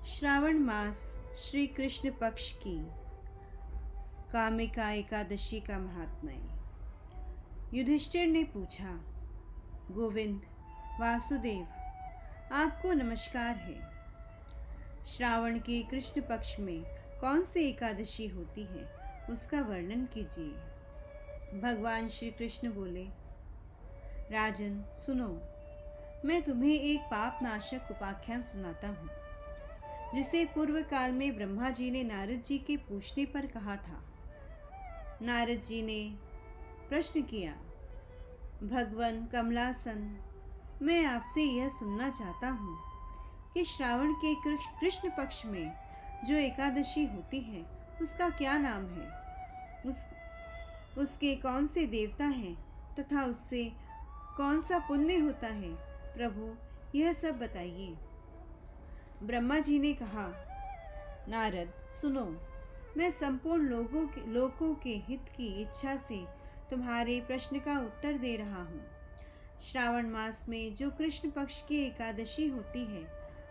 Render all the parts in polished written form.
श्रावण मास श्री कृष्ण पक्ष की कामिका एकादशी का महात्म्य। युधिष्ठिर ने पूछा, गोविंद वासुदेव, आपको नमस्कार है। श्रावण के कृष्ण पक्ष में कौन सी एकादशी होती है, उसका वर्णन कीजिए। भगवान श्री कृष्ण बोले, राजन सुनो, मैं तुम्हें एक पाप नाशक उपाख्यान सुनाता हूँ, जिसे पूर्व काल में ब्रह्मा जी ने नारद जी के पूछने पर कहा था। नारद जी ने प्रश्न किया, भगवान कमलासन, मैं आपसे यह सुनना चाहता हूँ कि श्रावण के कृष्ण पक्ष में जो एकादशी होती है, उसका क्या नाम है, उसके कौन से देवता हैं तथा उससे कौन सा पुण्य होता है। प्रभु, यह सब बताइए। ब्रह्मा जी ने कहा, नारद सुनो, मैं संपूर्ण लोगों के हित की इच्छा से तुम्हारे प्रश्न का उत्तर दे रहा हूँ। श्रावण मास में जो कृष्ण पक्ष की एकादशी होती है,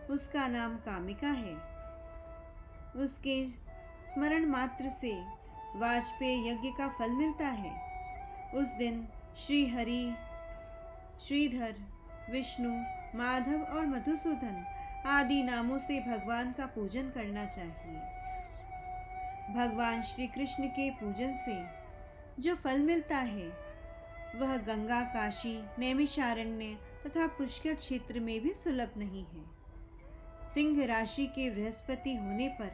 उसका नाम कामिका है। उसके स्मरण मात्र से वाजपेय यज्ञ का फल मिलता है। उस दिन श्री हरि, श्रीधर, विष्णु, माधव और मधुसूदन आदि नामों से भगवान का पूजन करना चाहिए। भगवान श्री कृष्ण के पूजन से जो फल मिलता है, वह गंगा, काशी, नैमिषारण्य तथा पुष्कर क्षेत्र में भी सुलभ नहीं है। सिंह राशि के बृहस्पति होने पर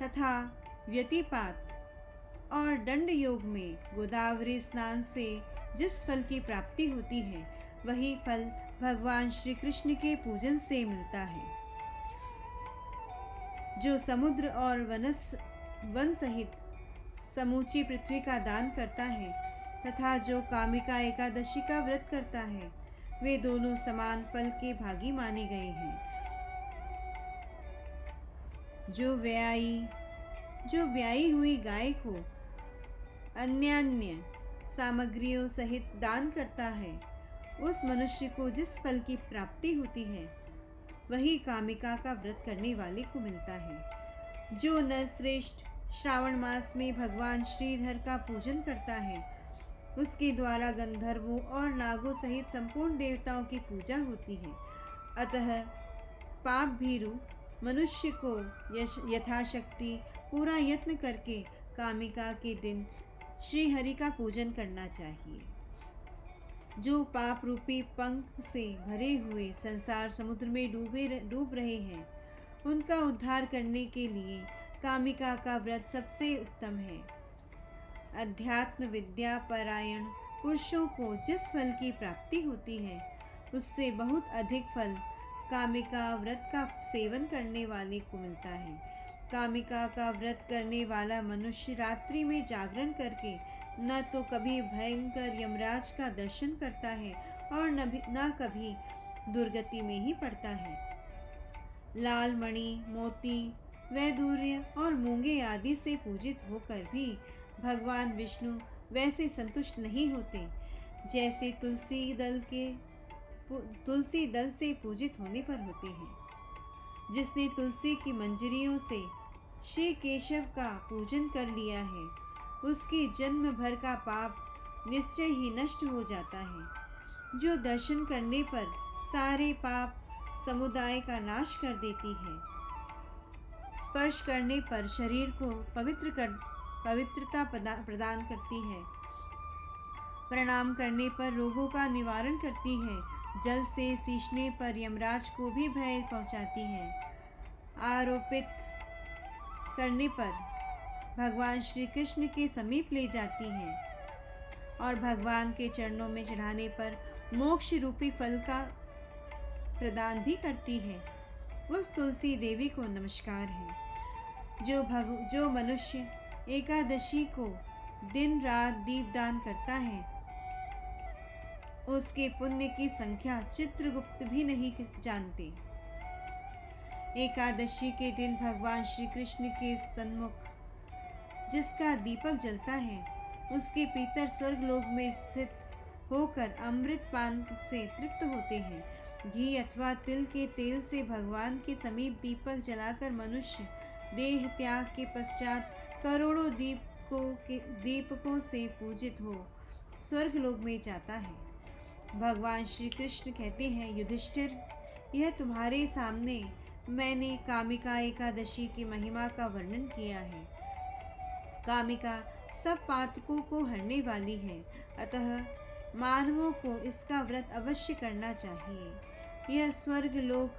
तथा व्यतिपात और दंड योग में गोदावरी स्नान से जिस फल की प्राप्ति होती है, वही फल भगवान श्री कृष्ण के पूजन से मिलता है। जो समुद्र और वन सहित समूची पृथ्वी का दान करता है तथा जो कामिका एकादशी का व्रत करता है, वे दोनों समान फल के भागी माने गए हैं। जो ब्याई हुई गाय को अन्य सामग्रियों सहित दान करता है, उस मनुष्य को जिस फल की प्राप्ति होती है, वही कामिका का व्रत करने वाले को मिलता है। जो नरश्रेष्ठ श्रावण मास में भगवान श्रीधर का पूजन करता है, उसके द्वारा गंधर्वों और नागों सहित संपूर्ण देवताओं की पूजा होती है। अतः पाप भीरु मनुष्य को यथाशक्ति पूरा यत्न करके कामिका के दिन श्री हरि का पूजन करना चाहिए। जो पाप रूपी पंख से भरे हुए संसार समुद्र में डूब रहे हैं, उनका उद्धार करने के लिए कामिका का व्रत सबसे उत्तम है। अध्यात्म विद्या परायण पुरुषों को जिस फल की प्राप्ति होती है, उससे बहुत अधिक फल कामिका व्रत का सेवन करने वाले को मिलता है। कामिका का व्रत करने वाला मनुष्य रात्रि में जागरण करके न तो कभी भयंकर यमराज का दर्शन करता है और न कभी दुर्गति में ही पड़ता है। लाल मणि, मोती, वैदूर्य और मूंगे आदि से पूजित होकर भी भगवान विष्णु वैसे संतुष्ट नहीं होते, जैसे तुलसी दल से पूजित होने पर होते हैं। जिसने तुलसी की मंजरियों से श्री केशव का पूजन कर लिया है, उसकी जन्म भर का पाप निश्चय ही नष्ट हो जाता है। जो दर्शन करने पर सारे पाप समुदाय का नाश कर देती है, स्पर्श करने पर शरीर को पवित्रता प्रदान करती है, प्रणाम करने पर रोगों का निवारण करती है, जल से सींचने पर यमराज को भी भय पहुंचाती है, आरोपित करने पर भगवान श्री कृष्ण के समीप ले जाती है और भगवान के चरणों में चढ़ाने पर मोक्ष रूपी फल का प्रदान भी करती है। उस तुलसी देवी को नमस्कार है। जो मनुष्य एकादशी को दिन रात दीपदान करता है, उसके पुण्य की संख्या चित्रगुप्त भी नहीं जानते। एकादशी के दिन भगवान श्री कृष्ण के सन्मुख जिसका दीपक जलता है, उसके पितर स्वर्ग लोक में स्थित होकर अमृत पान से तृप्त होते हैं। घी अथवा तिल के तेल से भगवान के समीप दीपक जलाकर मनुष्य देह त्याग के पश्चात करोड़ों दीपकों से पूजित हो स्वर्ग लोक में जाता है। भगवान श्री कृष्ण कहते हैं, युधिष्ठिर, यह तुम्हारे सामने मैंने कामिका एकादशी की महिमा का वर्णन किया है। कामिका सब पातकों को हरने वाली है, अतः मानवों को इसका व्रत अवश्य करना चाहिए। यह स्वर्ग लोक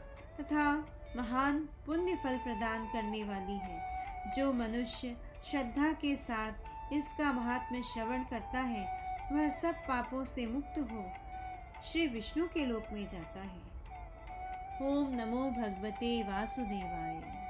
तथा महान पुण्य फल प्रदान करने वाली है। जो मनुष्य श्रद्धा के साथ इसका महात्म्य श्रवण करता है, वह सब पापों से मुक्त हो श्री विष्णु के लोक में जाता है। ओम नमो भगवते वासुदेवाय।